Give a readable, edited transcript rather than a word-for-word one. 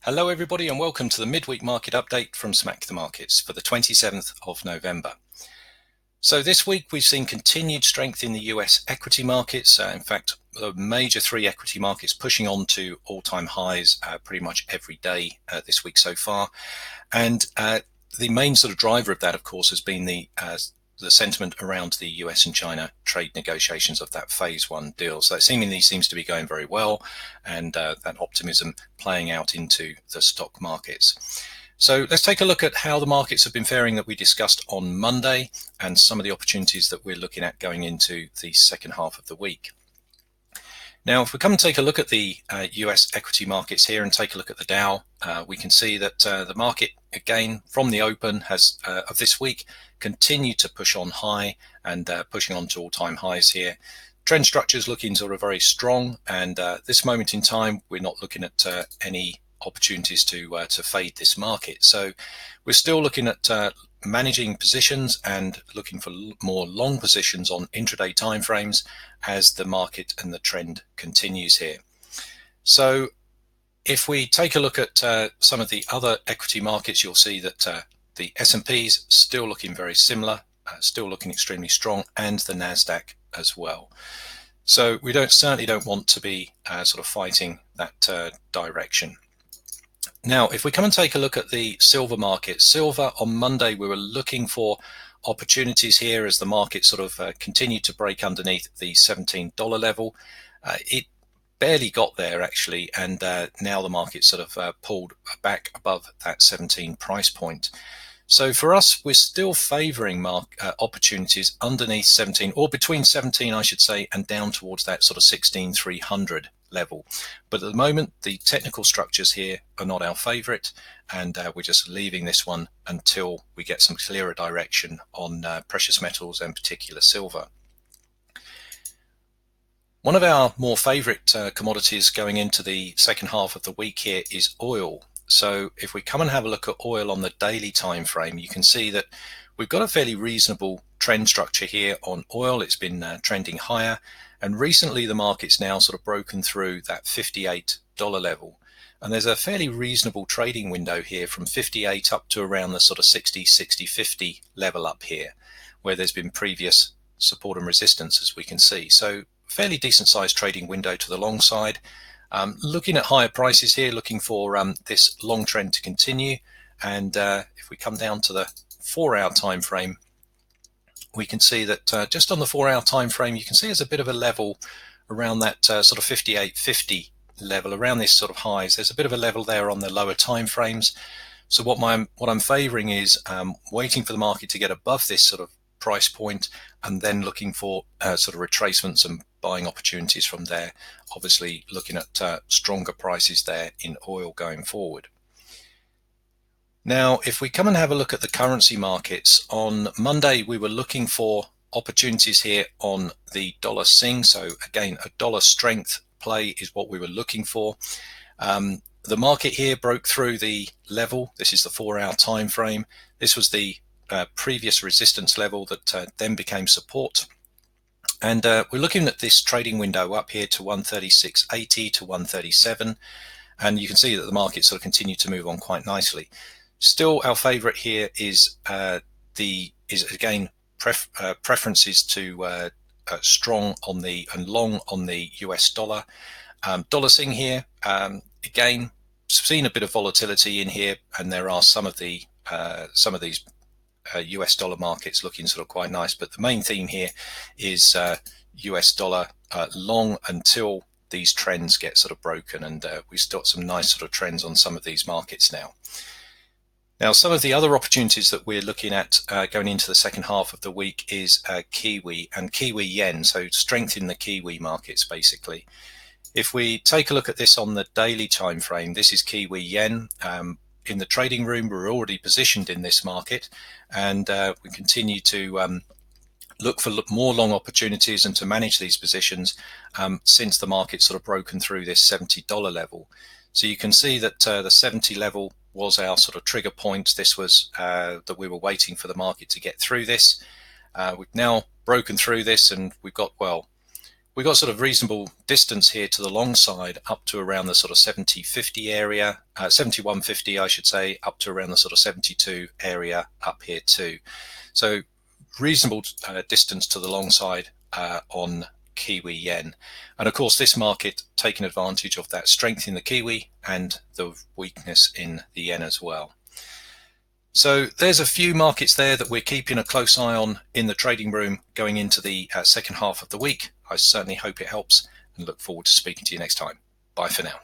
Hello everybody and welcome to the midweek market update from Smack the Markets for the 27th of November. So this week we've seen continued strength in the US equity markets. In fact, the major three equity markets pushing on to all-time highs pretty much every day this week so far. And the main sort of driver of that, of course, has been the sentiment around the US and China trade negotiations of that phase one deal. So it seemingly seems to be going very well, and that optimism playing out into the stock markets. So let's take a look at how the markets have been faring that we discussed on Monday and some of the opportunities that we're looking at going into the second half of the week. Now, if we come and take a look at the US equity markets here and take a look at the Dow, we can see that the market, again, from the open has of this week, continued to push on high and pushing on to all-time highs here. Trend structures looking sort of very strong, and at this moment in time, we're not looking at any opportunities to fade this market. So we're still looking at managing positions and looking for more long positions on intraday timeframes as the market and the trend continues here. So if we take a look at some of the other equity markets, you'll see that the S&P's still looking very similar, still looking extremely strong, and the NASDAQ as well. So we certainly don't want to be sort of fighting that direction. Now, if we come and take a look at the silver market, silver on Monday, we were looking for opportunities here as the market sort of continued to break underneath the $17 level. It barely got there actually, and now the market sort of pulled back above that 17 price point. So for us, we're still favoring opportunities underneath 17, or between 17, I should say, and down towards that sort of 16,300 level. But at the moment, the technical structures here are not our favorite, and we're just leaving this one until we get some clearer direction on precious metals and particular silver. One of our more favorite commodities going into the second half of the week here is oil. So if we come and have a look at oil on the daily time frame, you can see that we've got a fairly reasonable trend structure here on oil. It's been trending higher, and recently the market's now sort of broken through that $58 level. And there's a fairly reasonable trading window here from 58 up to around the sort of 60, 50 level up here, where there's been previous support and resistance, as we can see. So fairly decent sized trading window to the long side. Looking at higher prices here, looking for this long trend to continue. And if we come down to the 4-hour time frame, we can see that just on the 4-hour time frame, you can see there's a bit of a level around that sort of 58.50 level, around this sort of highs. There's a bit of a level there on the lower time frames. So what I'm favoring is waiting for the market to get above this sort of price point, and then looking for sort of retracements and buying opportunities from there, obviously looking at stronger prices there in oil going forward. Now, if we come and have a look at the currency markets, on Monday we were looking for opportunities here on the dollar Sing. So again, a dollar strength play is what we were looking for. The market here broke through the level. This is the 4-hour time frame. This was the previous resistance level that then became support. And we're looking at this trading window up here to 136.80 to 137. And you can see that the market sort of continued to move on quite nicely. Still, our favorite here is again preferences to strong on the and long on the US dollar. Dollar Sing here, again, seen a bit of volatility in here, and there are some of these US dollar markets looking sort of quite nice, but the main theme here is US dollar long until these trends get sort of broken, and we've got some nice sort of trends on some of these markets now. Now, some of the other opportunities that we're looking at going into the second half of the week is Kiwi and Kiwi Yen, so strengthening the Kiwi markets basically. If we take a look at this on the daily time frame, this is Kiwi Yen. In the trading room, we're already positioned in this market, and we continue to look for more long opportunities and to manage these positions since the market sort of broken through this $70 level. So you can see that the 70 level was our sort of trigger point. This was that we were waiting for the market to get through this. We've now broken through this, and we've got, well, We got sort of reasonable distance here to the long side up to around the sort of 70.50 area, 71.50 I should say, up to around the sort of 72 area up here too. So reasonable distance to the long side on Kiwi yen. And of course this market taking advantage of that strength in the Kiwi and the weakness in the yen as well. So there's a few markets there that we're keeping a close eye on in the trading room going into the second half of the week. I certainly hope it helps and look forward to speaking to you next time. Bye for now.